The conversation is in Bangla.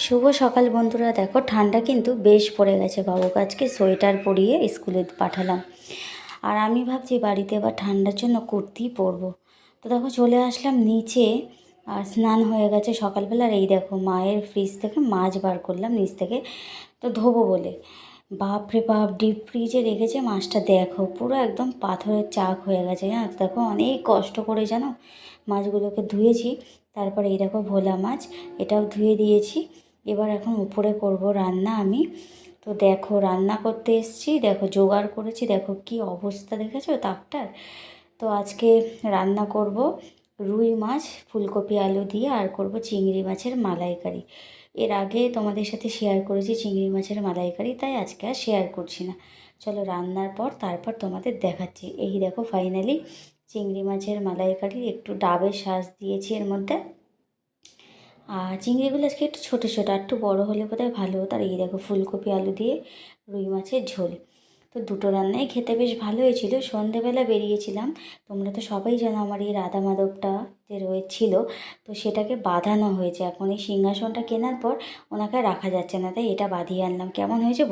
শুভ সকাল বন্ধুরা। দেখো ঠান্ডা কিন্তু বেশ পড়ে গেছে, বাবুকে আজকে সোয়েটার পরিয়ে স্কুলে পাঠালাম। আর আমি ভাবছি বাড়িতে এবার ঠান্ডার জন্য কুর্তি পরবো। তো দেখো চলে আসলাম নিচে, আর স্নান হয়ে গেছে সকালবেলা। আর এই দেখো মায়ের ফ্রিজ থেকে মাছ বার করলাম নিচ থেকে, তো ধোবো বলে। বাপরে বাপ, ডিপ ফ্রিজে রেখেছে মাছটা, দেখো পুরো একদম পাথরের চাক হয়ে গেছে জানো তো। দেখো অনেক কষ্ট করে জানো মাছগুলোকে ধুয়েছি। তারপরে এই দেখো ভোলা মাছ, এটাও ধুয়ে দিয়েছি। এবার এখন উপরে করব রান্না আমি। তো দেখো রান্না করতে এসেছি, দেখো জোগাড় করেছি, দেখো কি অবস্থা দেখেছো তাকটার। তো আজকে রান্না করব রুই মাছ ফুলকপি আলু দিয়ে, আর করব চিংড়ি মাছের মালাইকারি। এর আগে তোমাদের সাথে শেয়ার করেছি চিংড়ি মাছের মালাইকারি, তাই আজকে আর শেয়ার করছি না। চলো রান্নার পর তারপর তোমাদের দেখাচ্ছি। এই দেখো ফাইনালি চিংড়ি মাছের মালাইকারি, একটু ডাবের শাঁস দিয়েছি এর মধ্যে। আর চিংড়িগুলো আজকে একটু ছোটো ছোটো, আর একটু বড়ো হলে বোধহয় ভালো হতো। আর এই দেখো ফুলকপি আলু দিয়ে রুই মাছের ঝোল। তো দুটো রান্নাই খেতে বেশ ভালো হয়েছিল। সন্ধেবেলা বেরিয়েছিলাম, তোমরা তো সবাই জানো আমার এই রাধা মাধবটা যে রয়েছিল, তো সেটাকে বাঁধানো হয়েছে। এখন এই সিংহাসনটা কেনার পর ওনাকে রাখা যাচ্ছে না, তাই এটা বাঁধিয়ে আনলাম। কেমন হয়েছে